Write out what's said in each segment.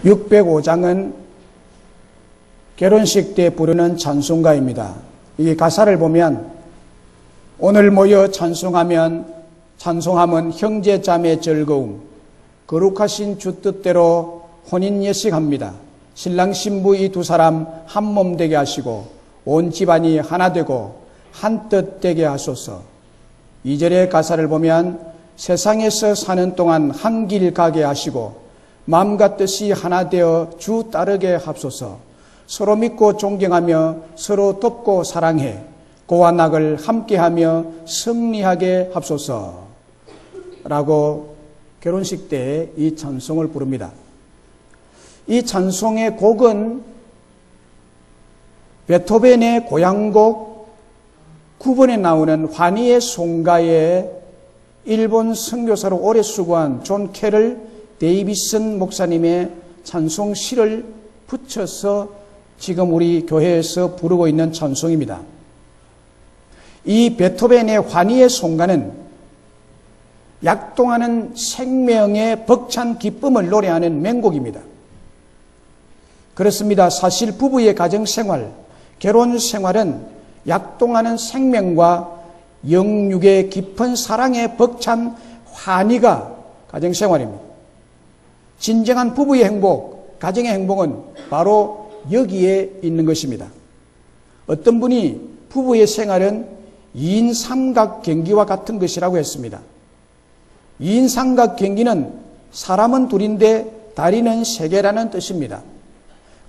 605장은 결혼식 때 부르는 찬송가입니다. 이 가사를 보면 오늘 모여 찬송하면 찬송함은 형제자매 즐거움, 거룩하신 주 뜻대로 혼인 예식합니다. 신랑 신부 이 두 사람 한 몸 되게 하시고 온 집안이 하나 되고 한 뜻 되게 하소서. 2절의 가사를 보면 세상에서 사는 동안 한 길 가게 하시고 마음과 뜻이 하나 되어 주 따르게 합소서. 서로 믿고 존경하며 서로 돕고 사랑해 고와 낙을 함께하며 승리하게 합소서 라고 결혼식 때 이 찬송을 부릅니다. 이 찬송의 곡은 베토벤의 고향곡 9번에 나오는 환희의 송가에 일본 선교사로 오래 수고한 존 캐럴 데이비슨 목사님의 찬송 시를 붙여서 지금 우리 교회에서 부르고 있는 찬송입니다. 이 베토벤의 환희의 송가는 약동하는 생명의 벅찬 기쁨을 노래하는 맹곡입니다. 그렇습니다. 사실 부부의 가정생활, 결혼생활은 약동하는 생명과 영육의 깊은 사랑의 벅찬 환희가 가정생활입니다. 진정한 부부의 행복, 가정의 행복은 바로 여기에 있는 것입니다. 어떤 분이 부부의 생활은 2인 삼각경기와 같은 것이라고 했습니다. 2인 삼각경기는 사람은 둘인데 다리는 세 개라는 뜻입니다.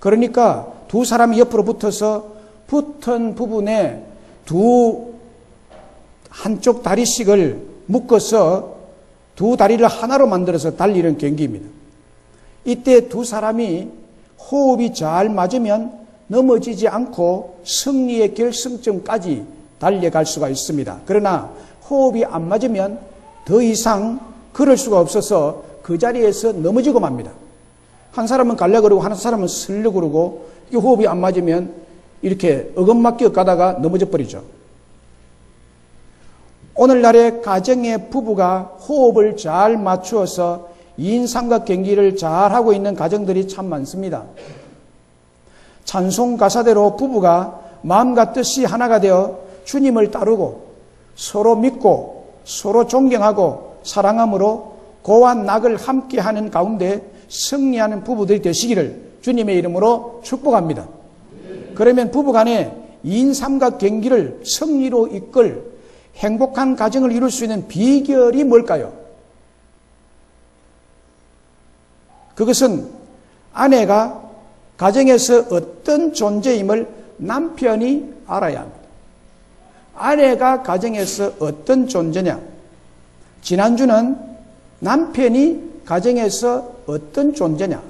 그러니까 두 사람이 옆으로 붙어서 붙은 부분에 한쪽 다리씩을 묶어서 두 다리를 하나로 만들어서 달리는 경기입니다. 이때 두 사람이 호흡이 잘 맞으면 넘어지지 않고 승리의 결승점까지 달려갈 수가 있습니다. 그러나 호흡이 안 맞으면 더 이상 걸을 수가 없어서 그 자리에서 넘어지고 맙니다. 한 사람은 가려고 그러고 한 사람은 쓰려고 그러고 호흡이 안 맞으면 이렇게 어긋맞게 가다가 넘어져 버리죠. 오늘날의 가정의 부부가 호흡을 잘 맞추어서 2인 삼각경기를 잘 하고 있는 가정들이 참 많습니다. 찬송 가사대로 부부가 마음과 뜻이 하나가 되어 주님을 따르고 서로 믿고 서로 존경하고 사랑함으로 고와 낙을 함께하는 가운데 승리하는 부부들이 되시기를 주님의 이름으로 축복합니다. 그러면 부부간에 2인 삼각경기를 승리로 이끌 행복한 가정을 이룰 수 있는 비결이 뭘까요? 그것은 아내가 가정에서 어떤 존재임을 남편이 알아야 합니다. 아내가 가정에서 어떤 존재냐? 지난주는 남편이 가정에서 어떤 존재냐?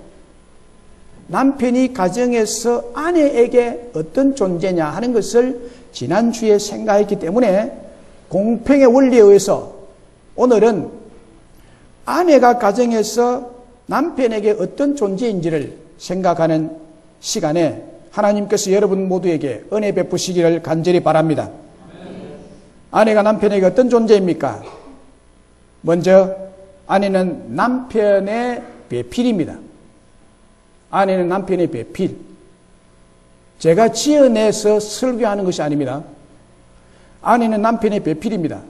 남편이 가정에서 아내에게 어떤 존재냐 하는 것을 지난주에 생각했기 때문에 공평의 원리에 의해서 오늘은 아내가 가정에서 남편에게 어떤 존재인지를 생각하는 시간에 하나님께서 여러분 모두에게 은혜 베푸시기를 간절히 바랍니다. 아내가 남편에게 어떤 존재입니까? 먼저 아내는 남편의 배필입니다. 아내는 남편의 배필. 제가 지어내서 설교하는 것이 아닙니다. 아내는 남편의 배필입니다.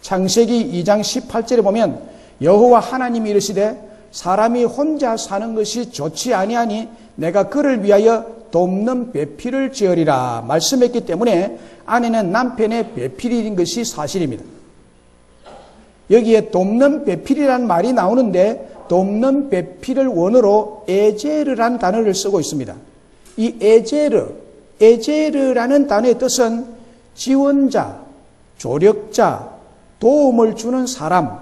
창세기 2장 18절에 보면 여호와 하나님이 이르시되 사람이 혼자 사는 것이 좋지 아니하니 내가 그를 위하여 돕는 배필을 지으리라 말씀했기 때문에 아내는 남편의 배필인 것이 사실입니다. 여기에 돕는 배필이라는 말이 나오는데 돕는 배필을 원어로 에제르라는 단어를 쓰고 있습니다. 이 에제르라는 단어의 뜻은 지원자, 조력자, 도움을 주는 사람,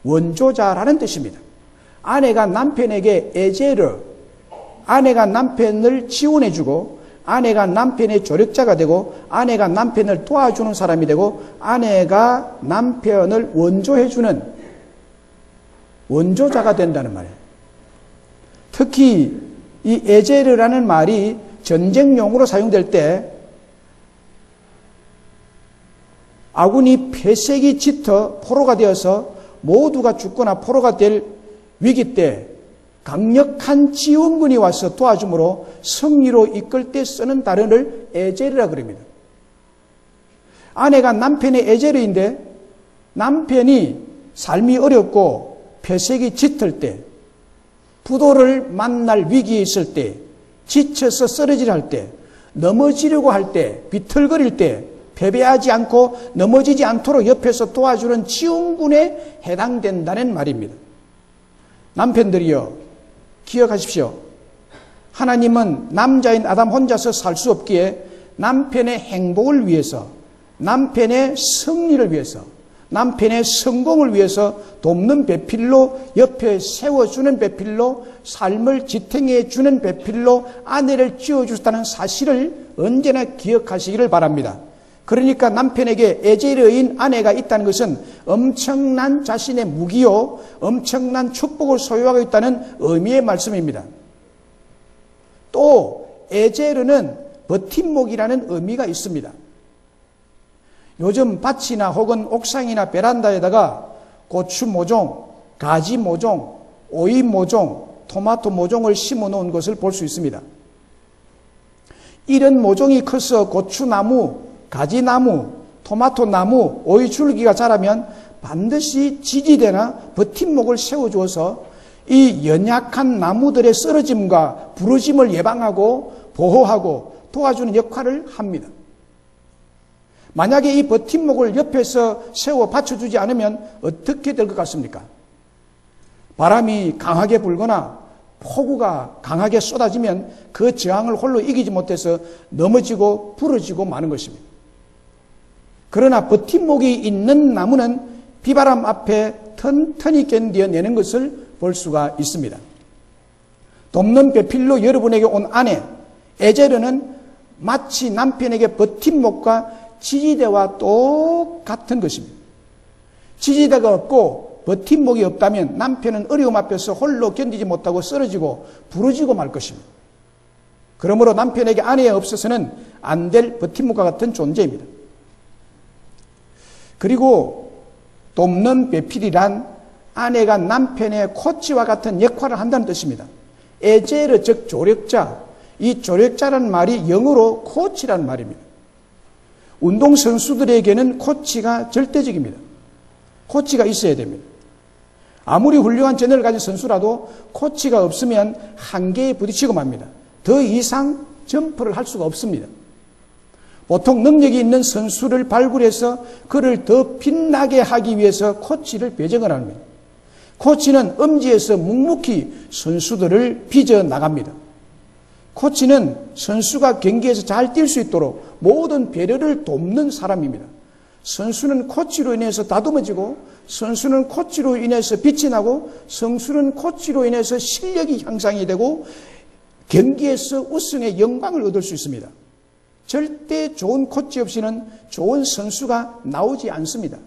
원조자라는 뜻입니다. 아내가 남편에게 에제르, 아내가 남편을 지원해주고 아내가 남편의 조력자가 되고 아내가 남편을 도와주는 사람이 되고 아내가 남편을 원조해주는 원조자가 된다는 말이에요. 특히 이 에제르라는 말이 전쟁용으로 사용될 때 아군이 폐색이 짙어 포로가 되어서 모두가 죽거나 포로가 될 위기 때 강력한 지원군이 와서 도와줌으로 승리로 이끌 때 쓰는 단어를 에제르라 그럽니다. 아내가 남편의 에제르인데 남편이 삶이 어렵고 폐색이 짙을 때, 부도를 만날 위기에 있을 때, 지쳐서 쓰러지려 할 때, 넘어지려고 할 때, 비틀거릴 때 패배하지 않고 넘어지지 않도록 옆에서 도와주는 지원군에 해당된다는 말입니다. 남편들이여 기억하십시오. 하나님은 남자인 아담 혼자서 살 수 없기에 남편의 행복을 위해서, 남편의 승리를 위해서, 남편의 성공을 위해서 돕는 배필로, 옆에 세워주는 배필로, 삶을 지탱해 주는 배필로 아내를 지어주셨다는 사실을 언제나 기억하시기를 바랍니다. 그러니까 남편에게 에제르인 아내가 있다는 것은 엄청난 자신의 무기요, 엄청난 축복을 소유하고 있다는 의미의 말씀입니다. 또 에제르는 버팀목이라는 의미가 있습니다. 요즘 밭이나 혹은 옥상이나 베란다에다가 고추 모종, 가지 모종, 오이 모종, 토마토 모종을 심어 놓은 것을 볼 수 있습니다. 이런 모종이 커서 고추나무, 가지나무, 토마토나무, 오이 줄기가 자라면 반드시 지지대나 버팀목을 세워주어서 이 연약한 나무들의 쓰러짐과 부러짐을 예방하고 보호하고 도와주는 역할을 합니다. 만약에 이 버팀목을 옆에서 세워 받쳐주지 않으면 어떻게 될 것 같습니까? 바람이 강하게 불거나 폭우가 강하게 쏟아지면 그 저항을 홀로 이기지 못해서 넘어지고 부러지고 마는 것입니다. 그러나 버팀목이 있는 나무는 비바람 앞에 튼튼히 견뎌내는 것을 볼 수가 있습니다. 돕는 배필로 여러분에게 온 아내 에제르는 마치 남편에게 버팀목과 지지대와 똑같은 것입니다. 지지대가 없고 버팀목이 없다면 남편은 어려움 앞에서 홀로 견디지 못하고 쓰러지고 부러지고 말 것입니다. 그러므로 남편에게 아내가 없어서는 안 될 버팀목과 같은 존재입니다. 그리고 돕는 배필이란 아내가 남편의 코치와 같은 역할을 한다는 뜻입니다. 에제르 즉 조력자, 이 조력자라는 말이 영어로 코치라는 말입니다. 운동선수들에게는 코치가 절대적입니다. 코치가 있어야 됩니다. 아무리 훌륭한 재능을 가진 선수라도 코치가 없으면 한계에 부딪히고 맙니다. 더 이상 점프를 할 수가 없습니다. 보통 능력이 있는 선수를 발굴해서 그를 더 빛나게 하기 위해서 코치를 배정을 합니다. 코치는 엄지에서 묵묵히 선수들을 빚어나갑니다. 코치는 선수가 경기에서 잘 뛸 수 있도록 모든 배려를 돕는 사람입니다. 선수는 코치로 인해서 다듬어지고, 선수는 코치로 인해서 빛이 나고, 선수는 코치로 인해서 실력이 향상이 되고 경기에서 우승의 영광을 얻을 수 있습니다. 절대 좋은 코치 없이는 좋은 선수가 나오지 않습니다.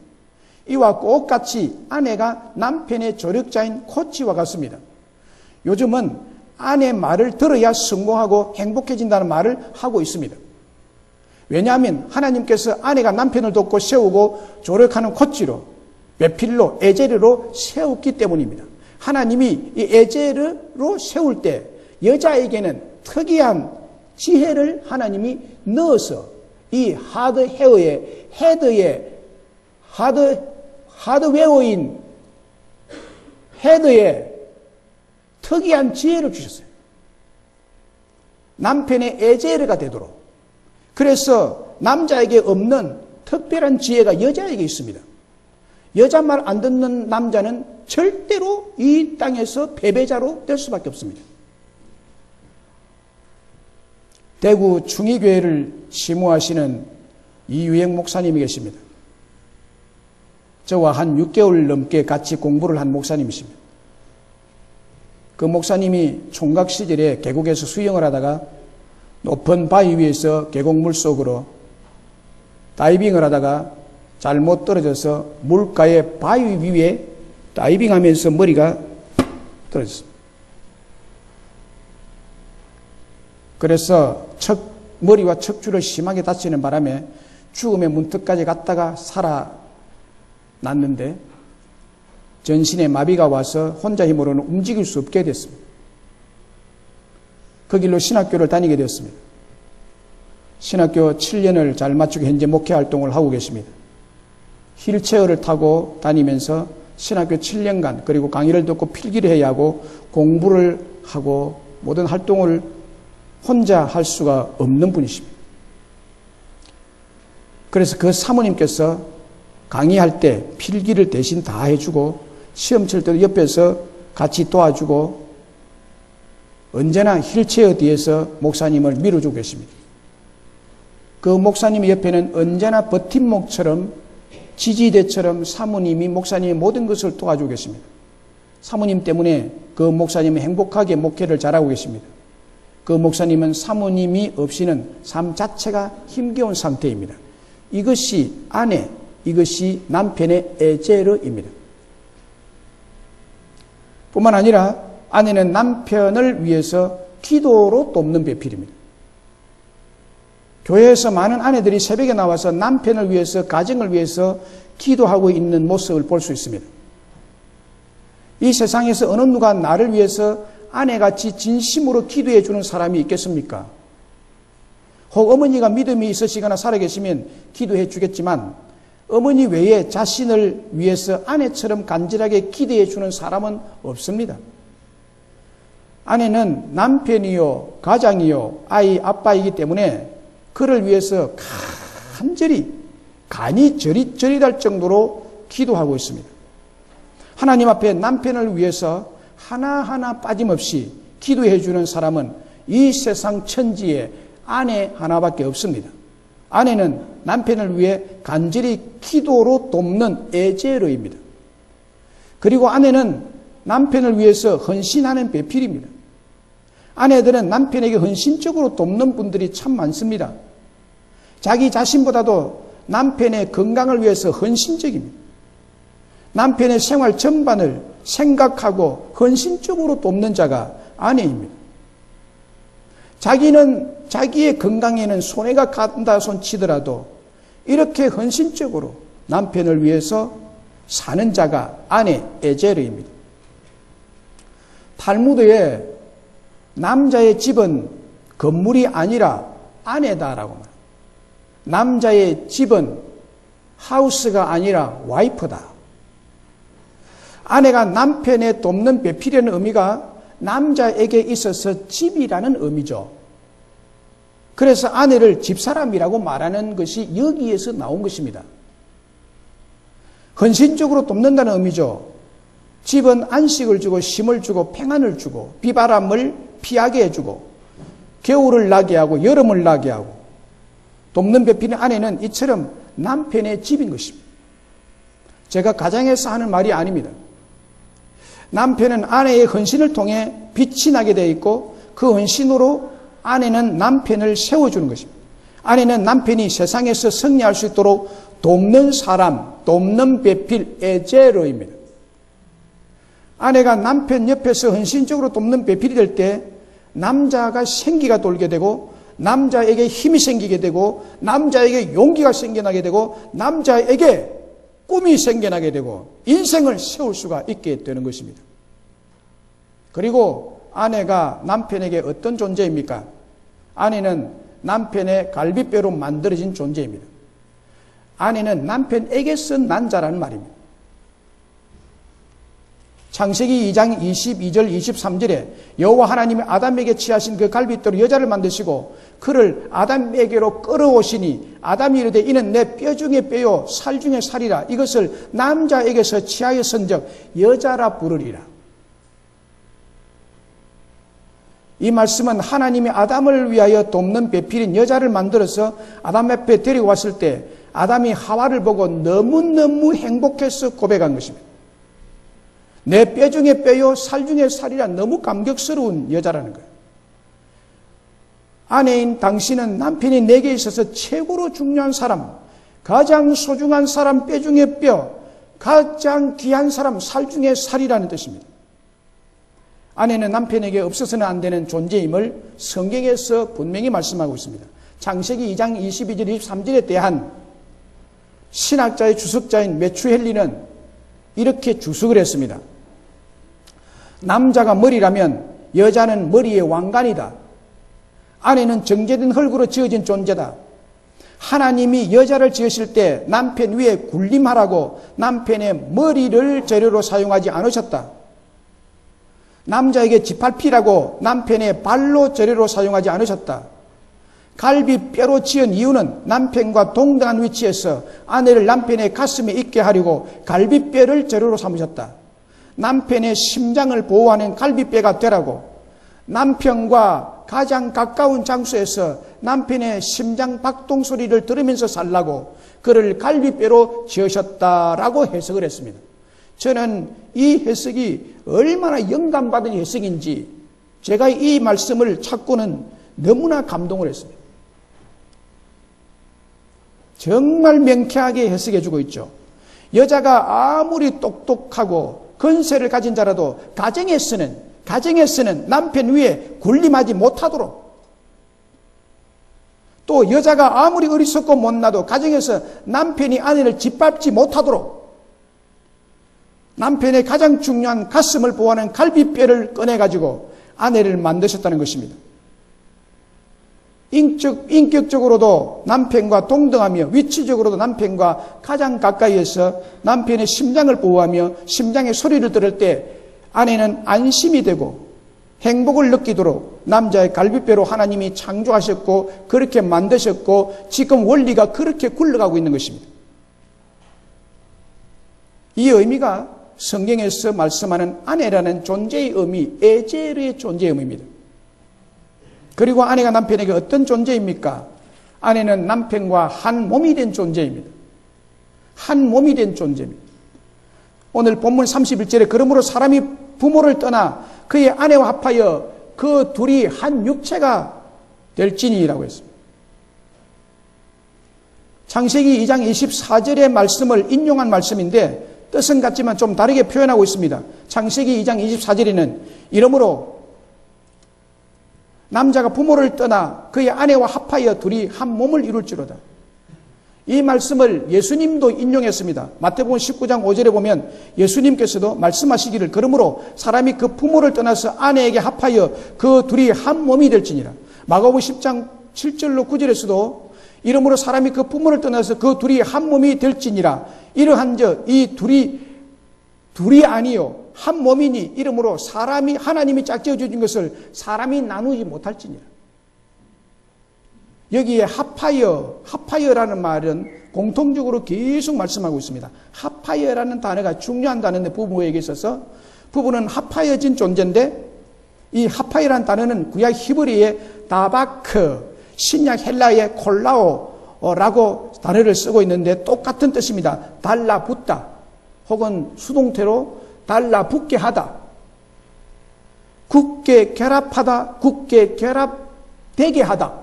이와 똑같이 아내가 남편의 조력자인 코치와 같습니다. 요즘은 아내 말을 들어야 성공하고 행복해진다는 말을 하고 있습니다. 왜냐하면 하나님께서 아내가 남편을 돕고 세우고 조력하는 코치로, 배필로, 에제르로 세웠기 때문입니다. 하나님이 이 에제르로 세울 때 여자에게는 특이한 지혜를 하나님이 넣어서 이 하드웨어의 하드웨어인 헤드에 특이한 지혜를 주셨어요. 남편의 에제르가 되도록. 그래서 남자에게 없는 특별한 지혜가 여자에게 있습니다. 여자 말 안 듣는 남자는 절대로 이 땅에서 패배자로 될 수밖에 없습니다. 대구 충의교회를 시무하시는 이유영 목사님이 계십니다. 저와 한 6개월 넘게 같이 공부를 한 목사님이십니다. 그 목사님이 총각 시절에 계곡에서 수영을 하다가 높은 바위 위에서 계곡물 속으로 다이빙을 하다가 잘못 떨어져서 물가의 바위 위에 다이빙하면서 머리가 떨어졌습니다. 그래서 머리와 척추를 심하게 다치는 바람에 죽음의 문턱까지 갔다가 살아났는데 전신에 마비가 와서 혼자 힘으로는 움직일 수 없게 됐습니다. 그 길로 신학교를 다니게 되었습니다. 신학교 7년을 잘 마치고 현재 목회 활동을 하고 계십니다. 휠체어를 타고 다니면서 신학교 7년간 그리고 강의를 듣고 필기를 해야 하고 공부를 하고 모든 활동을 혼자 할 수가 없는 분이십니다. 그래서 그 사모님께서 강의할 때 필기를 대신 다 해주고 시험 칠 때도 옆에서 같이 도와주고 언제나 휠체어 뒤에서 목사님을 밀어주고 계십니다. 그 목사님 옆에는 언제나 버팀목처럼 지지대처럼 사모님이 목사님의 모든 것을 도와주고 계십니다. 사모님 때문에 그 목사님은 행복하게 목회를 잘하고 계십니다. 그 목사님은 사모님이 없이는 삶 자체가 힘겨운 상태입니다. 이것이 아내, 이것이 남편의 에제르입니다. 뿐만 아니라 아내는 남편을 위해서 기도로 돕는 배필입니다. 교회에서 많은 아내들이 새벽에 나와서 남편을 위해서, 가정을 위해서 기도하고 있는 모습을 볼 수 있습니다. 이 세상에서 어느 누가 나를 위해서 아내같이 진심으로 기도해 주는 사람이 있겠습니까? 혹 어머니가 믿음이 있으시거나 살아계시면 기도해 주겠지만 어머니 외에 자신을 위해서 아내처럼 간절하게 기도해 주는 사람은 없습니다. 아내는 남편이요, 가장이요, 아이, 아빠이기 때문에 그를 위해서 간이 저릿저릿할 정도로 기도하고 있습니다. 하나님 앞에 남편을 위해서 하나하나 빠짐없이 기도해 주는 사람은 이 세상 천지에 아내 하나밖에 없습니다. 아내는 남편을 위해 간절히 기도로 돕는 에제르입니다. 그리고 아내는 남편을 위해서 헌신하는 배필입니다. 아내들은 남편에게 헌신적으로 돕는 분들이 참 많습니다. 자기 자신보다도 남편의 건강을 위해서 헌신적입니다. 남편의 생활 전반을 생각하고 헌신적으로 돕는 자가 아내입니다. 자기는 자기의 건강에는 손해가 간다 손치더라도 이렇게 헌신적으로 남편을 위해서 사는 자가 아내 에제르입니다. 탈무드에 남자의 집은 건물이 아니라 아내다라고 말합니다. 남자의 집은 하우스가 아니라 와이프다. 아내가 남편의 돕는 배필이라는 의미가 남자에게 있어서 집이라는 의미죠. 그래서 아내를 집사람이라고 말하는 것이 여기에서 나온 것입니다. 헌신적으로 돕는다는 의미죠. 집은 안식을 주고 쉼을 주고 평안을 주고 비바람을 피하게 해주고 겨울을 나게 하고 여름을 나게 하고 돕는 배필의 아내는 이처럼 남편의 집인 것입니다. 제가 가정에서 하는 말이 아닙니다. 남편은 아내의 헌신을 통해 빛이 나게 되어 있고 그 헌신으로 아내는 남편을 세워주는 것입니다. 아내는 남편이 세상에서 승리할 수 있도록 돕는 사람, 돕는 배필 에제르입니다. 아내가 남편 옆에서 헌신적으로 돕는 배필이 될 때 남자가 생기가 돌게 되고 남자에게 힘이 생기게 되고 남자에게 용기가 생겨나게 되고 남자에게 꿈이 생겨나게 되고 인생을 세울 수가 있게 되는 것입니다. 그리고 아내가 남편에게 어떤 존재입니까? 아내는 남편의 갈비뼈로 만들어진 존재입니다. 아내는 남편에게서 난 자라는 말입니다. 창세기 2장 22절 23절에 여호와 하나님이 아담에게 취하신 그 갈비뼈로 여자를 만드시고 그를 아담에게로 끌어오시니 아담이 이르되 이는 내 뼈 중에 뼈요 살 중에 살이라 이것을 남자에게서 취하였은즉 여자라 부르리라. 이 말씀은 하나님이 아담을 위하여 돕는 배필인 여자를 만들어서 아담 앞에 데리고 왔을 때 아담이 하와를 보고 너무너무 행복해서 고백한 것입니다. 내 뼈 중에 뼈요 살 중에 살이라 너무 감격스러운 여자라는 거예요. 아내인 당신은 남편이 내게 있어서 최고로 중요한 사람, 가장 소중한 사람, 뼈 중에 뼈, 가장 귀한 사람, 살 중에 살이라는 뜻입니다. 아내는 남편에게 없어서는 안 되는 존재임을 성경에서 분명히 말씀하고 있습니다. 창세기 2장 22절 23절에 대한 신학자의 주석자인 메추헬리는 이렇게 주석을 했습니다. 남자가 머리라면 여자는 머리의 왕관이다. 아내는 정제된 흙으로 지어진 존재다. 하나님이 여자를 지으실 때 남편 위에 군림하라고 남편의 머리를 재료로 사용하지 않으셨다. 남자에게 짓밟히라고 남편의 발로 재료로 사용하지 않으셨다. 갈비뼈로 지은 이유는 남편과 동등한 위치에서 아내를 남편의 가슴에 있게 하려고 갈비뼈를 재료로 삼으셨다. 남편의 심장을 보호하는 갈비뼈가 되라고 남편과 가장 가까운 장소에서 남편의 심장 박동 소리를 들으면서 살라고 그를 갈비뼈로 지으셨다라고 해석을 했습니다. 저는 이 해석이 얼마나 영감받은 해석인지 제가 이 말씀을 찾고는 너무나 감동을 했습니다. 정말 명쾌하게 해석해주고 있죠. 여자가 아무리 똑똑하고 건세를 가진 자라도 가정에서는 남편 위에 군림하지 못하도록, 또 여자가 아무리 어리석고 못나도 가정에서 남편이 아내를 짓밟지 못하도록 남편의 가장 중요한 가슴을 보호하는 갈비뼈를 꺼내가지고 아내를 만드셨다는 것입니다. 인격적으로도 남편과 동등하며 위치적으로도 남편과 가장 가까이에서 남편의 심장을 보호하며 심장의 소리를 들을 때 아내는 안심이 되고 행복을 느끼도록 남자의 갈비뼈로 하나님이 창조하셨고 그렇게 만드셨고 지금 원리가 그렇게 굴러가고 있는 것입니다. 이 의미가 성경에서 말씀하는 아내라는 존재의 의미, 에제르의 존재의 의미입니다. 그리고 아내가 남편에게 어떤 존재입니까? 아내는 남편과 한 몸이 된 존재입니다. 한 몸이 된 존재입니다. 오늘 본문 31절에 그러므로 사람이 부모를 떠나 그의 아내와 합하여 그 둘이 한 육체가 될지니라고 했습니다. 창세기 2장 24절의 말씀을 인용한 말씀인데 뜻은 같지만 좀 다르게 표현하고 있습니다. 창세기 2장 24절에는 이러므로 남자가 부모를 떠나 그의 아내와 합하여 둘이 한 몸을 이룰지로다. 이 말씀을 예수님도 인용했습니다. 마태복음 19장 5절에 보면 예수님께서도 말씀하시기를 그러므로 사람이 그 부모를 떠나서 아내에게 합하여 그 둘이 한 몸이 될지니라. 마가복음 10장 7절로 9절에서도 이러므로 사람이 그 부모를 떠나서 그 둘이 한 몸이 될지니라. 이러한즉 이 둘이 아니요 한 몸이니 이러므로 사람이 하나님이 짝지어 주신 것을 사람이 나누지 못할지니라. 여기에 합하여라는 말은 공통적으로 계속 말씀하고 있습니다. 합하여라는 단어가 중요한 단어인데 부부에게 있어서 부부는 합하여진 존재인데 이 합하여라는 단어는 구약 히브리의 다바크, 신약 헬라의 콜라오라고 단어를 쓰고 있는데 똑같은 뜻입니다. 달라붙다 혹은 수동태로 달라붙게 하다, 굳게 결합하다, 굳게 결합되게 하다,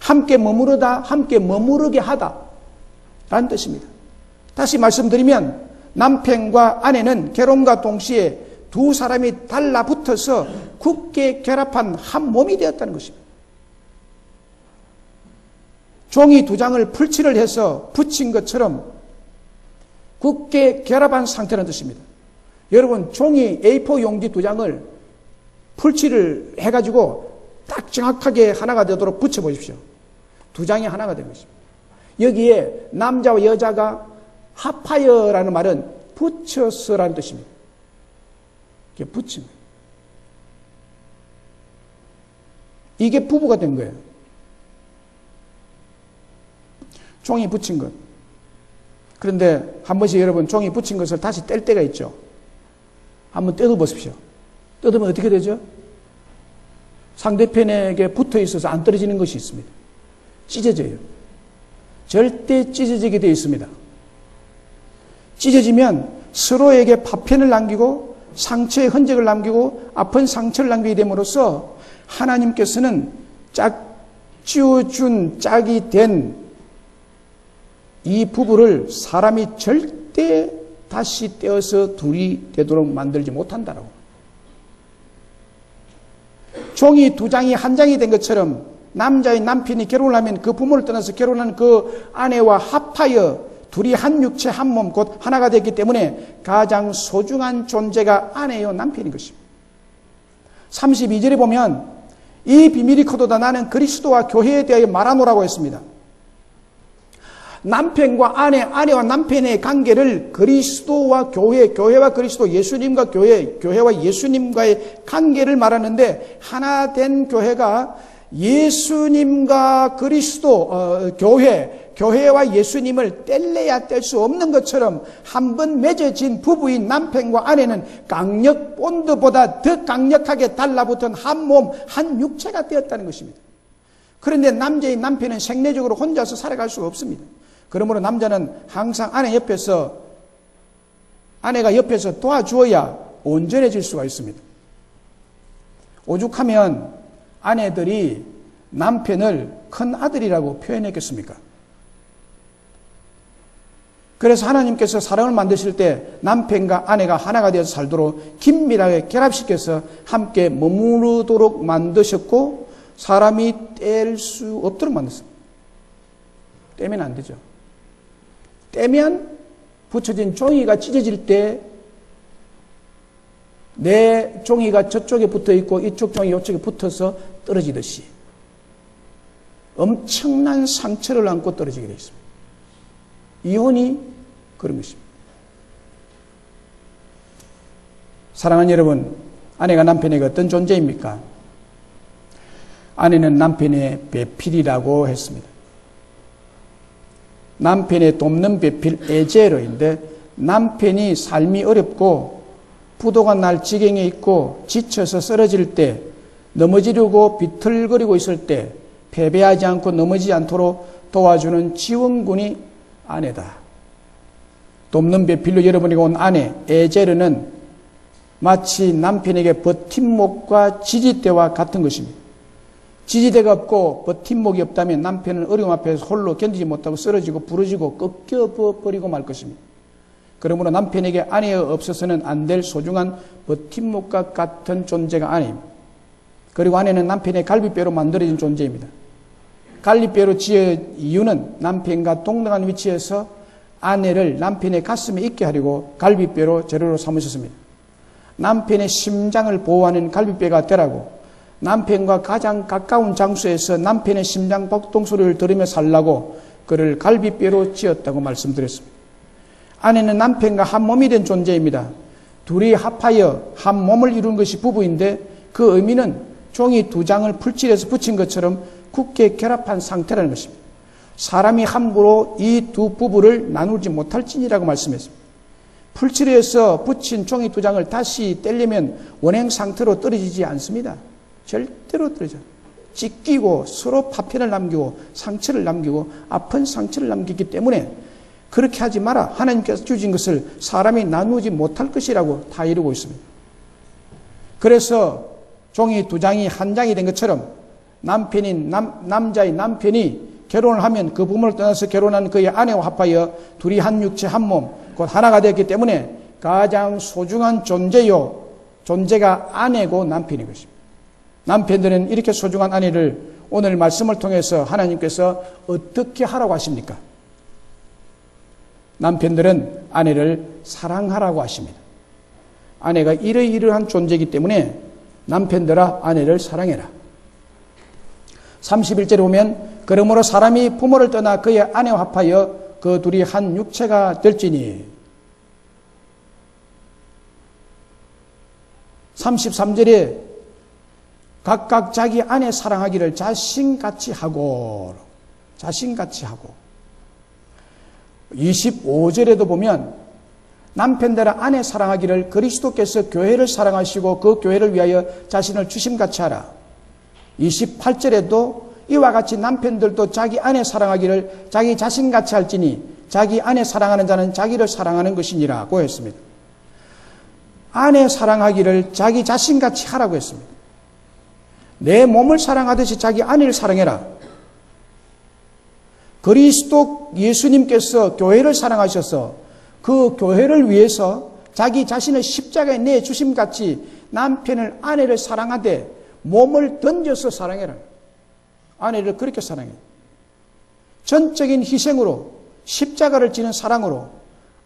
함께 머무르다, 함께 머무르게 하다 라는 뜻입니다. 다시 말씀드리면 남편과 아내는 결혼과 동시에 두 사람이 달라붙어서 굳게 결합한 한 몸이 되었다는 것입니다. 종이 두 장을 풀칠을 해서 붙인 것처럼 굳게 결합한 상태라는 뜻입니다. 여러분 종이 A4 용지 두 장을 풀칠을 해가지고 딱 정확하게 하나가 되도록 붙여보십시오. 두 장이 하나가 된 것입니다. 여기에 남자와 여자가 합하여라는 말은 붙여서라는 뜻입니다. 이게 붙입니다. 이게 부부가 된 거예요. 종이 붙인 것. 그런데 한 번씩 여러분 종이 붙인 것을 다시 뗄 때가 있죠. 한번 뜯어보십시오. 뜯으면 어떻게 되죠? 상대편에게 붙어 있어서 안 떨어지는 것이 있습니다. 찢어져요. 절대 찢어지게 되어 있습니다. 찢어지면 서로에게 파편을 남기고 상처의 흔적을 남기고 아픈 상처를 남기게 됨으로써 하나님께서는 짝지어준 짝이 된 이 부부를 사람이 절대 다시 떼어서 둘이 되도록 만들지 못한다라고. 종이 두 장이 한 장이 된 것처럼 남자의 남편이 결혼을 하면 그 부모를 떠나서 결혼한 그 아내와 합하여 둘이 한 육체 한 몸 곧 하나가 됐기 때문에 가장 소중한 존재가 아내요 남편인 것입니다. 32절에 보면 이 비밀이 커도다 나는 그리스도와 교회에 대하여 말하노라고 했습니다. 남편과 아내와 남편의 관계를 그리스도와 교회, 교회와 그리스도, 예수님과 교회, 교회와 예수님과의 관계를 말하는데, 하나 된 교회가 예수님과 그리스도, 교회와 예수님을 뗄래야 뗄 수 없는 것처럼 한번 맺어진 부부인 남편과 아내는 강력 본드보다 더 강력하게 달라붙은 한 몸, 한 육체가 되었다는 것입니다. 그런데 남자인 남편은 생리적으로 혼자서 살아갈 수가 없습니다. 그러므로 남자는 항상 아내가 옆에서 도와주어야 온전해질 수가 있습니다. 오죽하면 아내들이 남편을 큰 아들이라고 표현했겠습니까? 그래서 하나님께서 사람을 만드실 때 남편과 아내가 하나가 되어서 살도록 긴밀하게 결합시켜서 함께 머무르도록 만드셨고, 사람이 뗄 수 없도록 만들었습니다. 떼면 안 되죠. 떼면 붙여진 종이가 찢어질 때 내 종이가 저쪽에 붙어 있고 이쪽 종이 이쪽에 붙어서 떨어지듯이 엄청난 상처를 안고 떨어지게 되어 있습니다. 이혼이 그런 것입니다. 사랑하는 여러분, 아내가 남편에게 어떤 존재입니까? 아내는 남편의 배필이라고 했습니다. 남편의 돕는 배필 에제로인데, 남편이 삶이 어렵고 부도가 날 지경에 있고 지쳐서 쓰러질 때, 넘어지려고 비틀거리고 있을 때 패배하지 않고 넘어지지 않도록 도와주는 지원군이 아내다. 돕는 배필로 여러분에게 온 아내 에제르는 마치 남편에게 버팀목과 지지대와 같은 것입니다. 지지대가 없고 버팀목이 없다면 남편은 어려움 앞에서 홀로 견디지 못하고 쓰러지고 부러지고 꺾여버리고 말 것입니다. 그러므로 남편에게 아내가 없어서는 안 될 소중한 버팀목과 같은 존재가 아내입니다. 그리고 아내는 남편의 갈비뼈로 만들어진 존재입니다. 갈비뼈로 지은 이유는 남편과 동등한 위치에서 아내를 남편의 가슴에 있게 하려고 갈비뼈로 재료로 삼으셨습니다. 남편의 심장을 보호하는 갈비뼈가 되라고, 남편과 가장 가까운 장소에서 남편의 심장 박동 소리를 들으며 살라고 그를 갈비뼈로 지었다고 말씀드렸습니다. 아내는 남편과 한 몸이 된 존재입니다. 둘이 합하여 한 몸을 이루는 것이 부부인데, 그 의미는 종이 두 장을 풀칠해서 붙인 것처럼 굳게 결합한 상태라는 것입니다. 사람이 함부로 이 두 부부를 나누지 못할지니라고 말씀했습니다. 풀칠해서 붙인 종이 두 장을 다시 떼려면 원행 상태로 떨어지지 않습니다. 절대로 떨어져. 찢기고 서로 파편을 남기고 상처를 남기고 아픈 상처를 남기기 때문에 그렇게 하지 마라. 하나님께서 주신 것을 사람이 나누지 못할 것이라고 다 이루고 있습니다. 그래서 종이 두 장이 한 장이 된 것처럼 남자의 남편이 결혼을 하면 그 부모를 떠나서 결혼한 그의 아내와 합하여 둘이 한 육체 한 몸 곧 하나가 되었기 때문에 가장 소중한 존재가 아내고 남편인 것입니다. 남편들은 이렇게 소중한 아내를 오늘 말씀을 통해서 하나님께서 어떻게 하라고 하십니까? 남편들은 아내를 사랑하라고 하십니다. 아내가 이러이러한 존재이기 때문에 남편들아 아내를 사랑해라. 31절에 보면 그러므로 사람이 부모를 떠나 그의 아내와 합하여 그 둘이 한 육체가 될지니, 33절에 각각 자기 아내 사랑하기를 자신같이 하고 25절에도 보면 남편들아 아내 사랑하기를 그리스도께서 교회를 사랑하시고 그 교회를 위하여 자신을 주심같이 하라. 28절에도 이와 같이 남편들도 자기 아내 사랑하기를 자기 자신같이 할지니 자기 아내 사랑하는 자는 자기를 사랑하는 것이니라고 했습니다. 아내 사랑하기를 자기 자신같이 하라고 했습니다. 내 몸을 사랑하듯이 자기 아내를 사랑해라. 그리스도 예수님께서 교회를 사랑하셔서 그 교회를 위해서 자기 자신을 십자가에 내주심같이 남편을 아내를 사랑하되 몸을 던져서 사랑해라. 아내를 그렇게 사랑해. 전적인 희생으로 십자가를 지는 사랑으로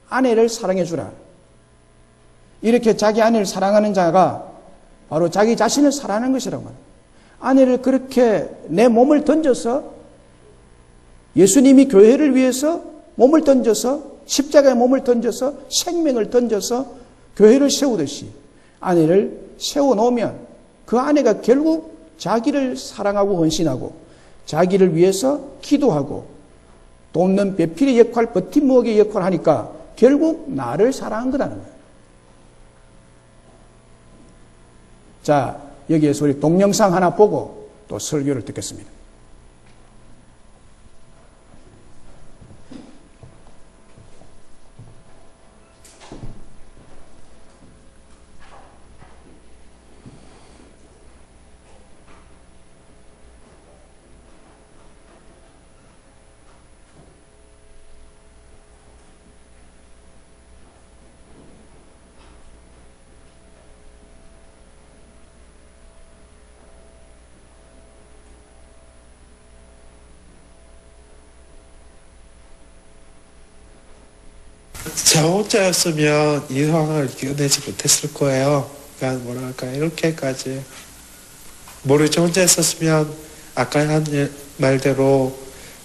아내를 사랑해 주라. 이렇게 자기 아내를 사랑하는 자가 바로 자기 자신을 사랑하는 것이라고 말합니다. 아내를 그렇게 내 몸을 던져서 예수님이 교회를 위해서 몸을 던져서 십자가에 몸을 던져서 생명을 던져서 교회를 세우듯이 아내를 세워놓으면 그 아내가 결국 자기를 사랑하고 헌신하고 자기를 위해서 기도하고 돕는 배필의 역할, 버팀목의 역할을 하니까 결국 나를 사랑한 거라는 거예요. 자, 여기에서 우리 동영상 하나 보고 또 설교를 듣겠습니다. 저 혼자였으면 이 상황을 이겨내지 못했을 거예요. 그러니까 뭐랄까 이렇게까지 모르지 혼자 있었으면 아까 한 말대로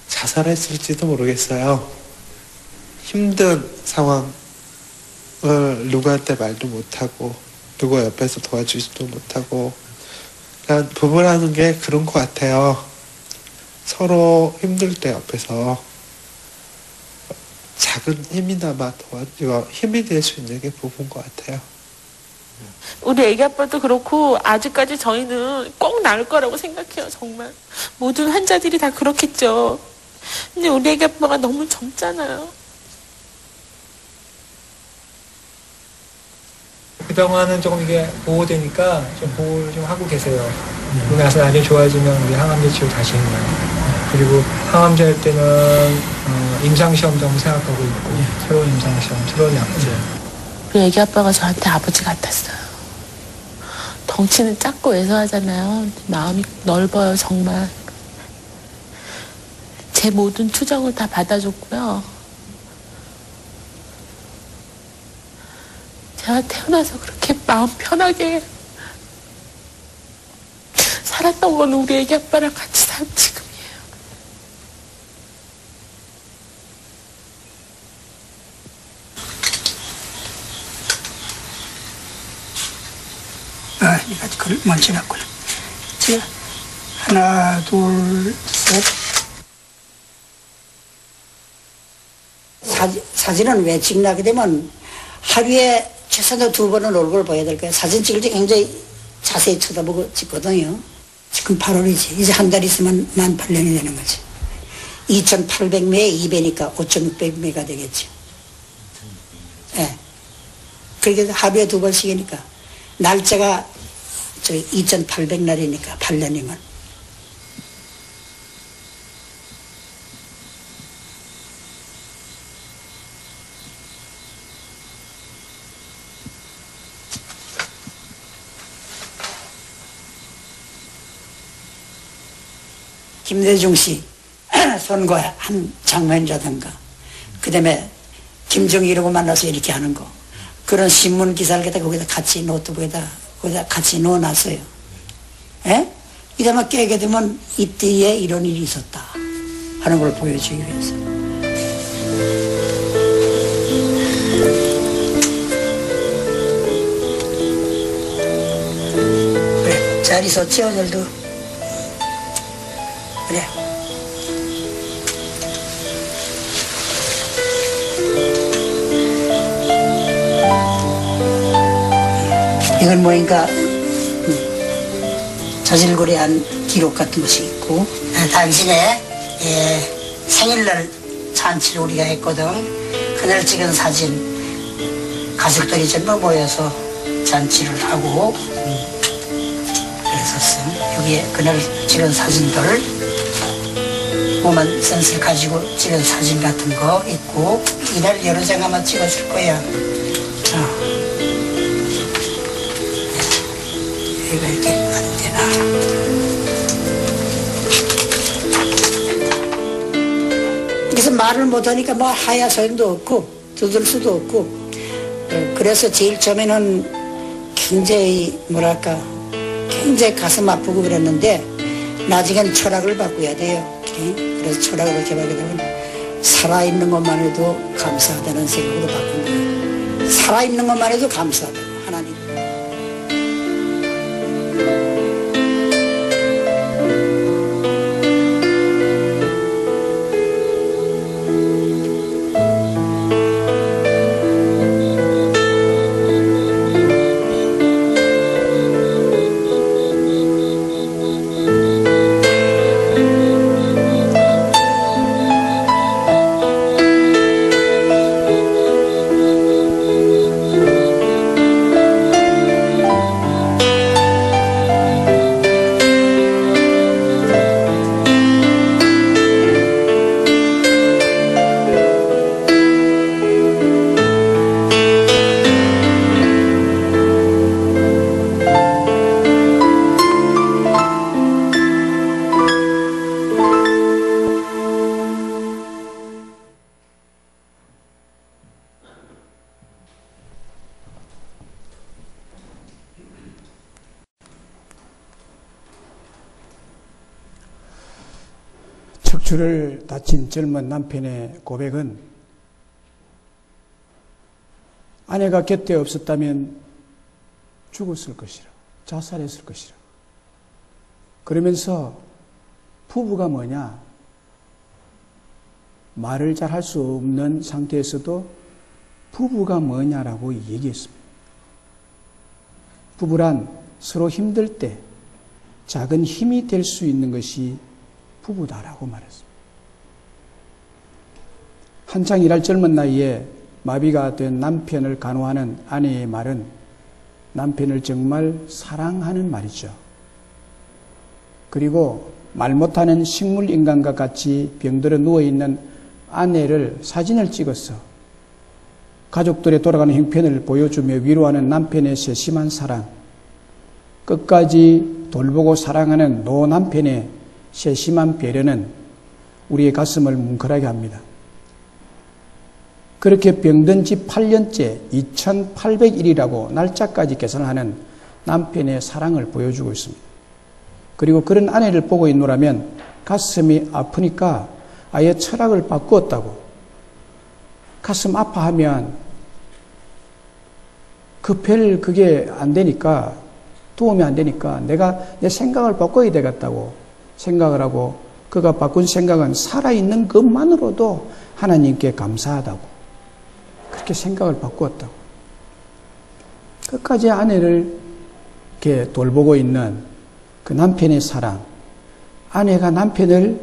자살했을지도 모르겠어요. 힘든 상황을 누구한테 말도 못하고 누구 옆에서 도와주지도 못하고 그냥 부부라는 게 그런 것 같아요. 서로 힘들 때 옆에서 작은 힘이나마 도와주고 힘이 될 수 있는 게 부부인 것 같아요. 우리 애기 아빠도 그렇고 아직까지 저희는 꼭 나을 거라고 생각해요. 정말 모든 환자들이 다 그렇겠죠. 근데 우리 애기 아빠가 너무 젊잖아요. 그 병원은 조금 이게 보호되니까 좀 보호를 좀 하고 계세요. 그러고 나서 나중에 좋아지면 우리 항암제 치료 다시 해요. 그리고 항암제 할 때는 임상시험 정도 생각하고 있고 새로운 임상시험, 새로운 약제. 우리 애기 아빠가 저한테 아버지 같았어요. 덩치는 작고 왜소하잖아요. 마음이 넓어요, 정말. 제 모든 투정을 다 받아줬고요. 제가 태어나서 그렇게 마음 편하게 살았던 건 우리 애기 아빠랑 같이 산 지금이에요. 이거 그걸 먼저 놨구나. 자, 하나, 둘, 셋. 사진은 왜 찍나게 되면 하루에 최소한 2번은 얼굴을 봐야 될 거예요. 사진 찍을 때 굉장히 자세히 쳐다보고 찍거든요. 지금 8월이지. 이제 한 달 있으면 만 8년이 되는 거지. 2800매에 2배니까 5600매가 되겠죠. 예. 네. 그렇게 하루에 2번씩이니까. 날짜가 2800날이니까 8년이면. 김대중 씨 선거에 한 장면이라든가 그 다음에 김정일하고 만나서 이렇게 하는 거 그런 신문 기사를 갖다 거기다 같이 노트북에다 거기다 같이 넣어놨어요. 예? 이다만 깨게 되면 이때에 이런 일이 있었다 하는 걸 보여주기 위해서. 그래 잘 있었지 오늘도. 그래. 이건 뭐인가 자질구레한 기록 같은 것이 있고 당신의 생일날 잔치를 우리가 했거든. 그날 찍은 사진 가족들이 전부 모여서 잔치를 하고 그랬었어. 여기에 그날 찍은 사진들 오만 센스를 가지고 찍은 사진 같은 거 있고 이날 여러 장 아마 찍어줄 거야. 얘가 이렇게 안 되나. 그래서 말을 못하니까 뭐 하야 소용도 없고 두들 수도 없고 그래서 제일 처음에는 굉장히 뭐랄까 굉장히 가슴 아프고 그랬는데 나중엔 철학을 바꿔야 돼요. 그래서 철학을 이렇게 바꾸게 되면 살아있는 것만 해도 감사하다는 생각으로 바꾼 거예요. 살아있는 것만 해도 감사하다고 하나님. 척추를 다친 젊은 남편의 고백은 아내가 곁에 없었다면 죽었을 것이라, 자살했을 것이라. 그러면서 부부가 뭐냐? 말을 잘 할 수 없는 상태에서도 부부가 뭐냐라고 얘기했습니다. 부부란 서로 힘들 때 작은 힘이 될 수 있는 것이 부부다라고 말했습니다. 한창 일할 젊은 나이에 마비가 된 남편을 간호하는 아내의 말은 남편을 정말 사랑하는 말이죠. 그리고 말 못하는 식물인간과 같이 병들어 누워있는 아내를 사진을 찍어서 가족들의 돌아가는 형편을 보여주며 위로하는 남편의 세심한 사랑, 끝까지 돌보고 사랑하는 노 남편의 세심한 배려는 우리의 가슴을 뭉클하게 합니다. 그렇게 병든 지 8년째 2800일이라고 날짜까지 계산하는 남편의 사랑을 보여주고 있습니다. 그리고 그런 아내를 보고 있노라면 가슴이 아프니까 아예 철학을 바꾸었다고. 가슴 아파하면 그게 안 되니까, 도움이 안 되니까 내가 내 생각을 바꿔야 되겠다고 생각을 하고, 그가 바꾼 생각은 살아있는 것만으로도 하나님께 감사하다고, 그렇게 생각을 바꾸었다고. 끝까지 아내를 이렇게 돌보고 있는 그 남편의 사랑, 아내가 남편을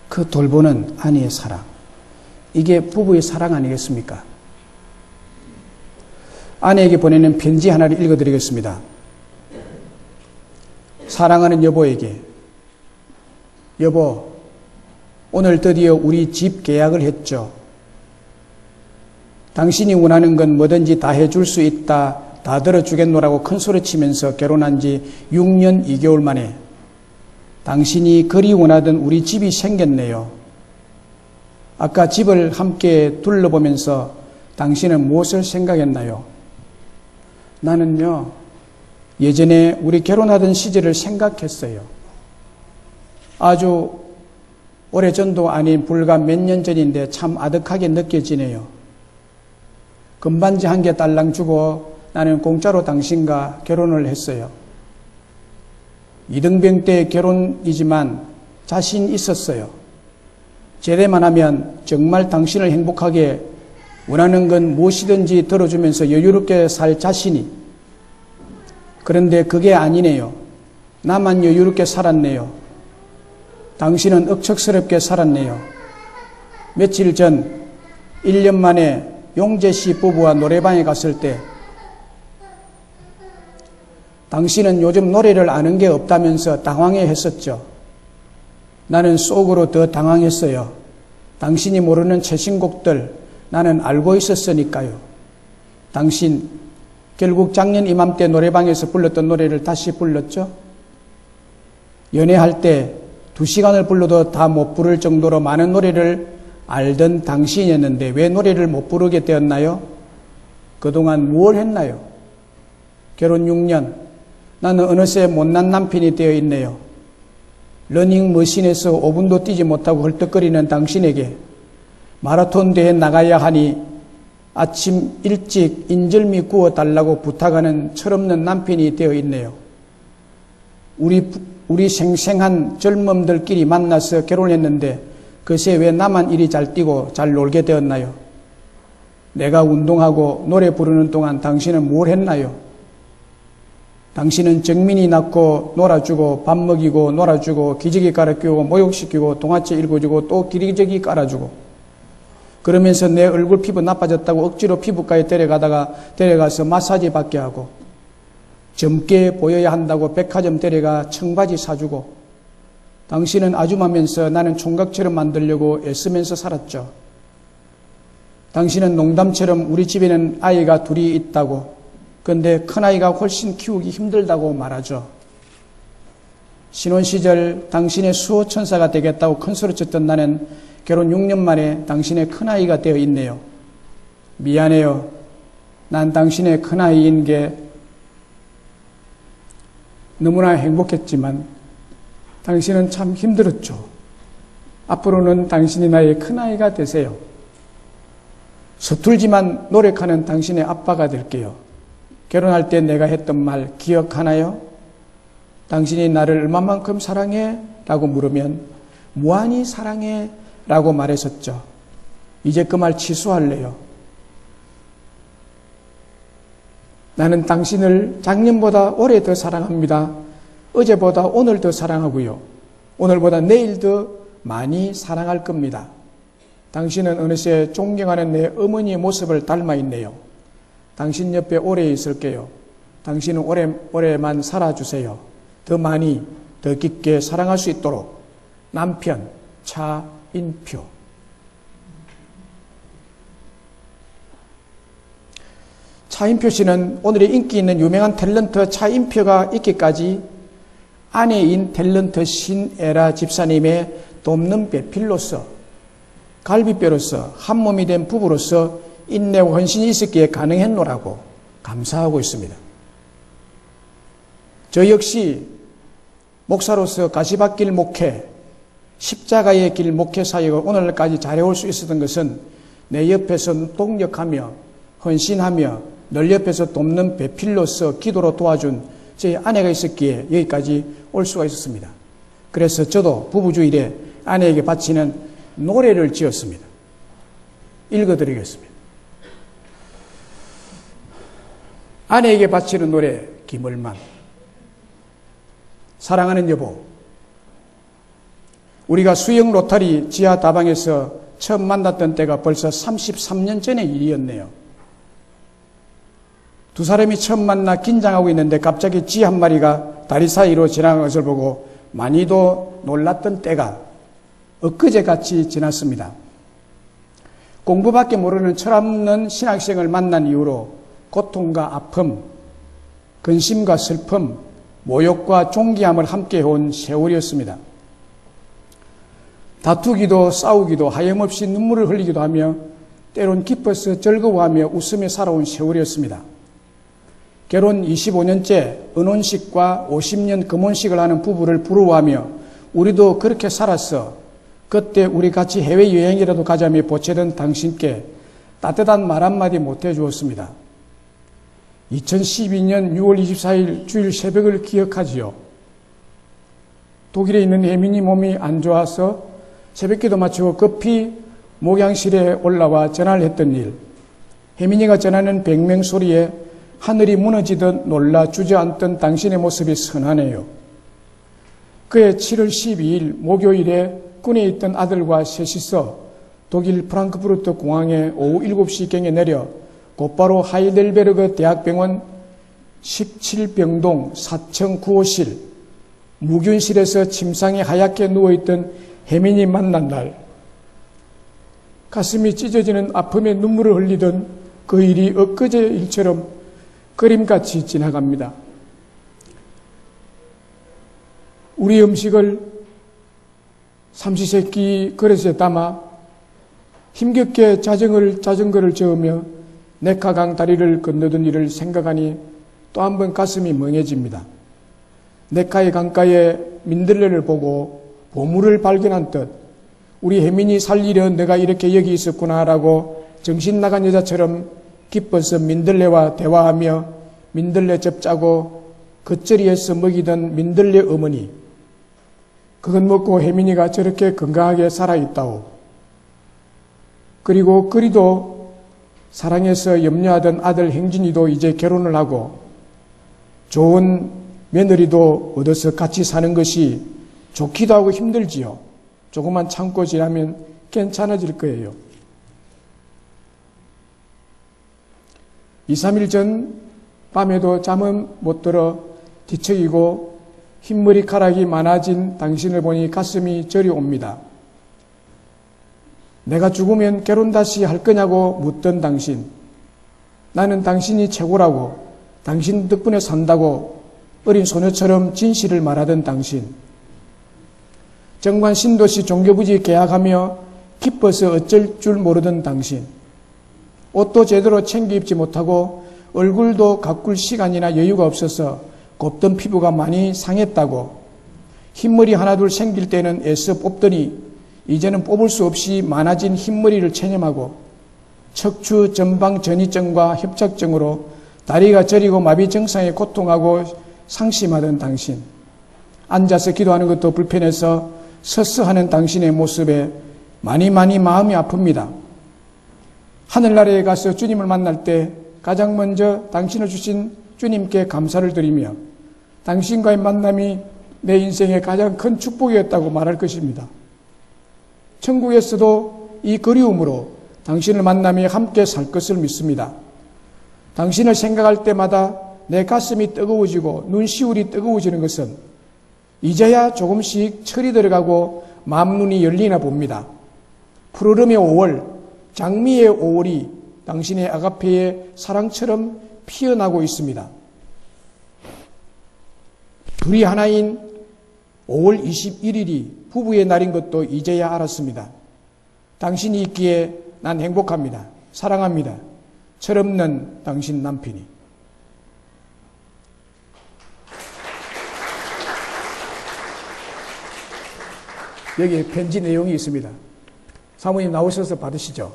그 돌보는 아내의 사랑, 이게 부부의 사랑 아니겠습니까? 아내에게 보내는 편지 하나를 읽어드리겠습니다. 사랑하는 여보에게, 여보, 오늘 드디어 우리 집 계약을 했죠. 당신이 원하는 건 뭐든지 다 해줄 수 있다, 다 들어주겠노라고 큰소리 치면서 결혼한 지 6년 2개월 만에 당신이 그리 원하던 우리 집이 생겼네요. 아까 집을 함께 둘러보면서 당신은 무엇을 생각했나요? 나는요, 예전에 우리 결혼하던 시절을 생각했어요. 아주 오래전도 아닌 불과 몇 년 전인데 참 아득하게 느껴지네요. 금반지 한 개 딸랑 주고 나는 공짜로 당신과 결혼을 했어요. 이등병 때 결혼이지만 자신 있었어요. 제대만 하면 정말 당신을 행복하게 원하는 건 무엇이든지 들어주면서 여유롭게 살 자신이. 그런데 그게 아니네요. 나만 여유롭게 살았네요. 당신은 억척스럽게 살았네요. 며칠 전 1년 만에 용재 씨 부부와 노래방에 갔을 때 당신은 요즘 노래를 아는 게 없다면서 당황해 했었죠. 나는 속으로 더 당황했어요. 당신이 모르는 최신곡들 나는 알고 있었으니까요. 당신 결국 작년 이맘때 노래방에서 불렀던 노래를 다시 불렀죠. 연애할 때 2시간을 불러도 다 못 부를 정도로 많은 노래를 알던 당신이었는데 왜 노래를 못 부르게 되었나요? 그동안 무엇을 했나요? 결혼 6년, 나는 어느새 못난 남편이 되어 있네요. 러닝머신에서 5분도 뛰지 못하고 헐떡거리는 당신에게 마라톤 대회에 나가야 하니 아침 일찍 인절미 구워달라고 부탁하는 철없는 남편이 되어 있네요. 우리 생생한 젊음들끼리 만나서 결혼했는데 그새 왜 나만 이리 잘 뛰고 잘 놀게 되었나요? 내가 운동하고 노래 부르는 동안 당신은 뭘 했나요? 당신은 정민이 낳고 놀아주고 밥 먹이고 놀아주고 기저귀 갈아끼우고 목욕시키고 동화책 읽어주고 또 기저귀 깔아주고 그러면서 내 얼굴 피부 나빠졌다고 억지로 피부과에 데려가서 마사지 받게 하고 젊게 보여야 한다고 백화점 데려가 청바지 사주고 당신은 아줌마면서 나는 총각처럼 만들려고 애쓰면서 살았죠. 당신은 농담처럼 우리 집에는 아이가 둘이 있다고 그런데 큰아이가 훨씬 키우기 힘들다고 말하죠. 신혼시절 당신의 수호천사가 되겠다고 큰소리쳤던 나는 결혼 6년 만에 당신의 큰아이가 되어 있네요. 미안해요. 난 당신의 큰아이인 게 너무나 행복했지만 당신은 참 힘들었죠. 앞으로는 당신이 나의 큰아이가 되세요. 서툴지만 노력하는 당신의 아빠가 될게요. 결혼할 때 내가 했던 말 기억하나요? 당신이 나를 얼마만큼 사랑해? 라고 물으면 무한히 사랑해 라고 말했었죠. 이제 그 말 취소할래요. 나는 당신을 작년보다 올해 더 사랑합니다. 어제보다 오늘 더 사랑하고요. 오늘보다 내일 더 많이 사랑할 겁니다. 당신은 어느새 존경하는 내 어머니의 모습을 닮아 있네요. 당신 옆에 오래 있을게요. 당신은 오래만 살아주세요. 더 많이, 더 깊게 사랑할 수 있도록 남편 차인표. 차인표 씨는 오늘의 인기 있는 유명한 탤런트 차인표가 있기까지 아내인 탤런트 신애라 집사님의 돕는 배필로서 갈비뼈로서 한몸이 된 부부로서 인내와 헌신이 있었기에 가능했노라고 감사하고 있습니다. 저 역시 목사로서 가시밭길 목회, 십자가의 길 목회 사역을 오늘까지 잘해올 수 있었던 것은 내 옆에서 동력하며 헌신하며 늘 옆에서 돕는 배필로서 기도로 도와준 제 아내가 있었기에 여기까지 올 수가 있었습니다. 그래서 저도 부부주일에 아내에게 바치는 노래를 지었습니다. 읽어드리겠습니다. 아내에게 바치는 노래 김을만. 사랑하는 여보, 우리가 수영 로타리 지하 다방에서 처음 만났던 때가 벌써 33년 전의 일이었네요. 두 사람이 처음 만나 긴장하고 있는데 갑자기 쥐 한 마리가 다리 사이로 지나간 것을 보고 많이도 놀랐던 때가 엊그제같이 지났습니다. 공부밖에 모르는 철없는 신학생을 만난 이후로 고통과 아픔, 근심과 슬픔, 모욕과 존귀함을 함께 해온 세월이었습니다. 다투기도 싸우기도 하염없이 눈물을 흘리기도 하며 때론 기뻐서 즐거워하며 웃으며 살아온 세월이었습니다. 결혼 25년째 은혼식과 50년 금혼식을 하는 부부를 부러워하며 우리도 그렇게 살았어. 그때 우리 같이 해외여행이라도 가자며 보채던 당신께 따뜻한 말 한마디 못해 주었습니다. 2012년 6월 24일 주일 새벽을 기억하지요. 독일에 있는 혜민이 몸이 안 좋아서 새벽기도 마치고 급히 목양실에 올라와 전화를 했던 일. 혜민이가 전하는 백명 소리에 하늘이 무너지듯 놀라 주저앉던 당신의 모습이 선하네요. 그해 7월 12일 목요일에 꾼에 있던 아들과 셋이서 독일 프랑크푸르트 공항에 오후 7시경에 내려 곧바로 하이델베르그 대학병원 17병동 4층 9호실 무균실에서 침상에 하얗게 누워있던 혜민이 만난 날, 가슴이 찢어지는 아픔에 눈물을 흘리던 그 일이 엊그제 일처럼 그림같이 지나갑니다. 우리 음식을 삼시세끼 그릇에 담아 힘겹게 자전거를 저으며 네카강 다리를 건너던 일을 생각하니 또 한 번 가슴이 멍해집니다. 네카의 강가에 민들레를 보고 보물을 발견한 듯 우리 혜민이 살리려 내가 이렇게 여기 있었구나라고 정신 나간 여자처럼 기뻐서 민들레와 대화하며 민들레 접자고 겉절이에서 먹이던 민들레 어머니, 그것 먹고 혜민이가 저렇게 건강하게 살아있다오. 그리고 그리도 사랑해서 염려하던 아들 행진이도 이제 결혼을 하고 좋은 며느리도 얻어서 같이 사는 것이 좋기도 하고 힘들지요. 조금만 참고 지나면 괜찮아질 거예요. 2, 3일 전 밤에도 잠은 못 들어 뒤척이고 흰머리카락이 많아진 당신을 보니 가슴이 저리 옵니다. 내가 죽으면 결혼 다시 할 거냐고 묻던 당신. 나는 당신이 최고라고, 당신 덕분에 산다고 어린 소녀처럼 진실을 말하던 당신. 정관 신도시 종교부지 계약하며 기뻐서 어쩔 줄 모르던 당신. 옷도 제대로 챙겨 입지 못하고 얼굴도 가꿀 시간이나 여유가 없어서 곱던 피부가 많이 상했다고, 흰머리 하나둘 생길 때는 애써 뽑더니 이제는 뽑을 수 없이 많아진 흰머리를 체념하고 척추 전방 전이증과 협착증으로 다리가 저리고 마비 증상에 고통하고 상심하던 당신. 앉아서 기도하는 것도 불편해서 서서 하는 당신의 모습에 많이 마음이 아픕니다. 하늘나라에 가서 주님을 만날 때 가장 먼저 당신을 주신 주님께 감사를 드리며 당신과의 만남이 내 인생의 가장 큰 축복이었다고 말할 것입니다. 천국에서도 이 그리움으로 당신을 만나며 함께 살 것을 믿습니다. 당신을 생각할 때마다 내 가슴이 뜨거워지고 눈시울이 뜨거워지는 것은 이제야 조금씩 철이 들어가고 마음눈이 열리나 봅니다. 푸르름의 5월, 장미의 5월이 당신의 아가페의 사랑처럼 피어나고 있습니다. 둘이 하나인 5월 21일이 부부의 날인 것도 이제야 알았습니다. 당신이 있기에 난 행복합니다. 사랑합니다. 철없는 당신 남편이. 여기에 편지 내용이 있습니다. 사모님 나오셔서 받으시죠.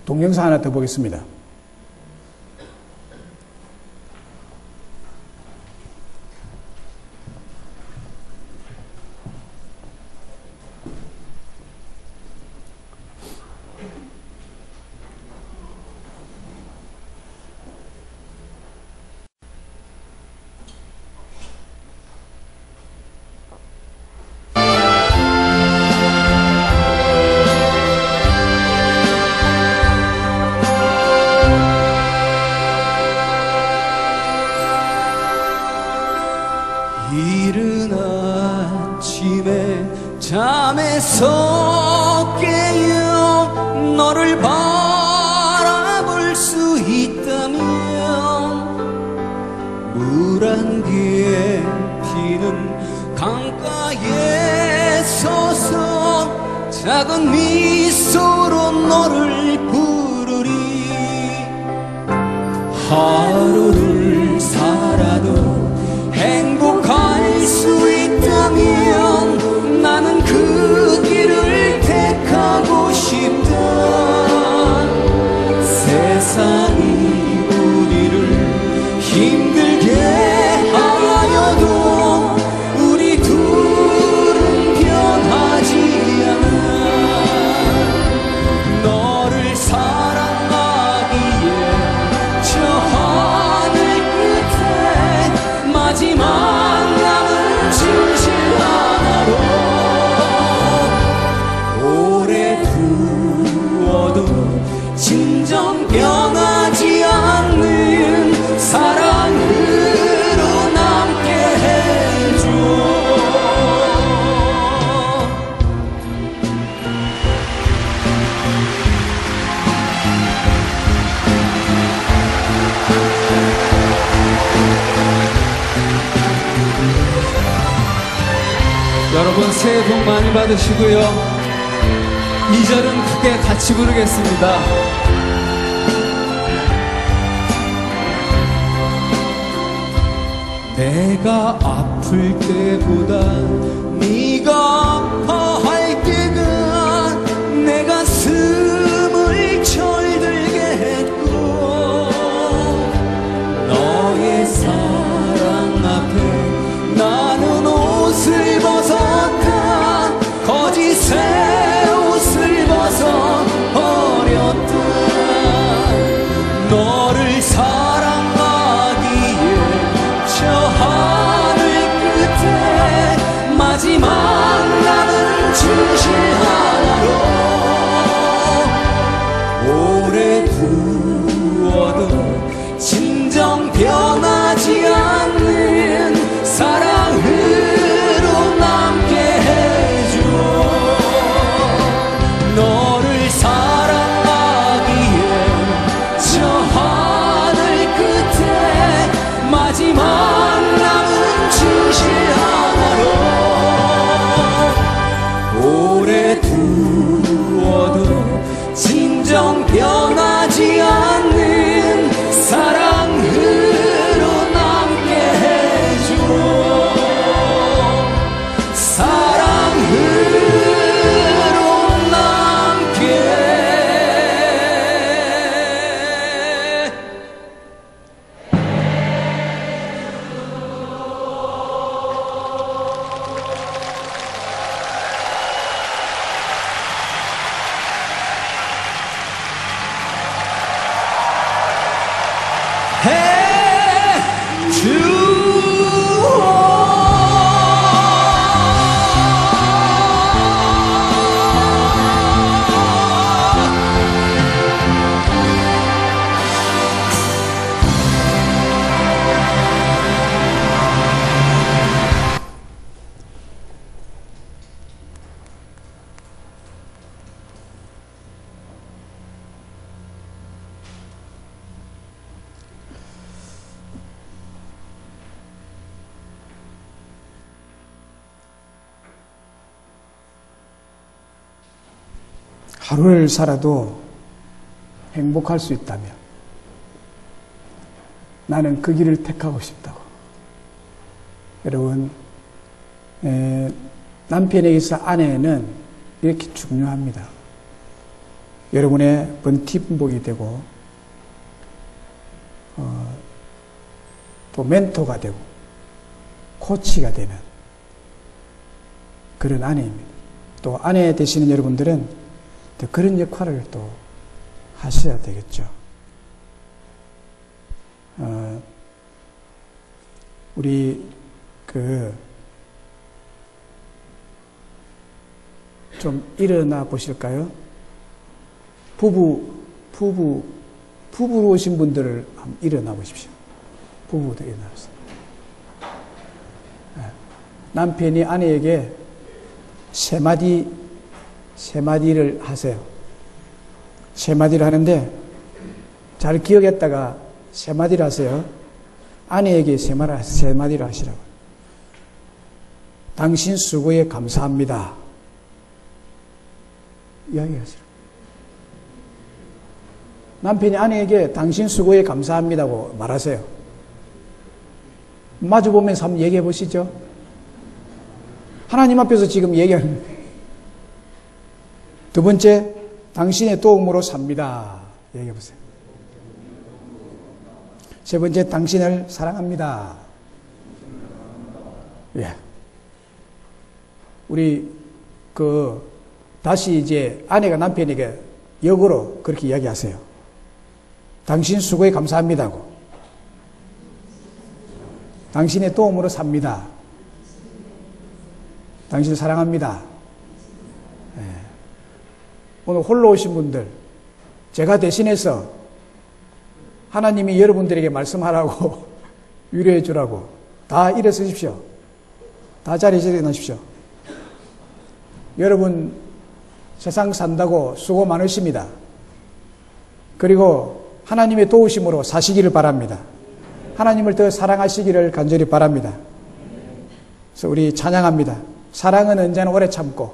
동영상 하나 더 보겠습니다. 이른 아침에 잠에서 깨어 너를 바라볼 수 있다면 물 안개에 피는 강가에 서서 작은 미소로 너를 부르리. 하루를 살아도 행복할 수 있다면 나는 그 길을 택하고 싶다. 세상이 우리를 힘들게 하여도 우리 둘은 변하지 않아. 너를 사랑하기에 저 하늘 여러분 새해 복 많이 받으시고요. 2절은 크게 같이 부르겠습니다. 내가 아플 때보다 네가 아파할 때가 내 가슴을 철들게 했고 너의 사랑 앞에 나는 옷을 벗었다 거짓의 옷을 벗어 버렸다 너를 사랑하기에 저 하늘 끝에 마지막 나는 진실 하나로 오래 두어도 진정 변하지 않는 사랑으로 남게 해줘 너를 사랑하기에 저 하늘 끝에 마지막 남은 진실 하나로 오래 두어도 진정 변하지 않는 사랑으로 남게 해줘 사랑으로 남게 하루를 살아도 행복할 수 있다면 나는 그 길을 택하고 싶다고. 여러분, 남편에게서 아내는 이렇게 중요합니다. 여러분의 번팀복이 되고 또 멘토가 되고 코치가 되는 그런 아내입니다. 또 아내 되시는 여러분들은 또 그런 역할을 또 하셔야 되겠죠. 우리 좀 일어나 보실까요? 부부로 오신 분들을 한번 일어나 보십시오. 부부도 일어나보세요. 남편이 아내에게 세 마디를 하세요. 세 마디를 하는데 잘 기억했다가 세 마디를 하세요. 아내에게 세 마디를 하시라고. 당신 수고에 감사합니다. 이야기하시라고. 남편이 아내에게 당신 수고에 감사합니다고 말하세요. 마주보면서 한번 얘기해 보시죠. 하나님 앞에서 지금 얘기하는 거예요. 두 번째, 당신의 도움으로 삽니다. 얘기해 보세요. 세 번째, 당신을 사랑합니다. 예. 우리 다시 이제 아내가 남편에게 역으로 그렇게 이야기하세요. 당신 수고에 감사합니다고. 당신의 도움으로 삽니다. 당신을 사랑합니다. 예. 오늘 홀로 오신 분들, 제가 대신해서 하나님이 여러분들에게 말씀하라고 위로해 주라고 다 일어서십시오. 다 자리에서 일어나십시오. 여러분 세상 산다고 수고 많으십니다. 그리고 하나님의 도우심으로 사시기를 바랍니다. 하나님을 더 사랑하시기를 간절히 바랍니다. 그래서 우리 찬양합니다. 사랑은 언제나 오래 참고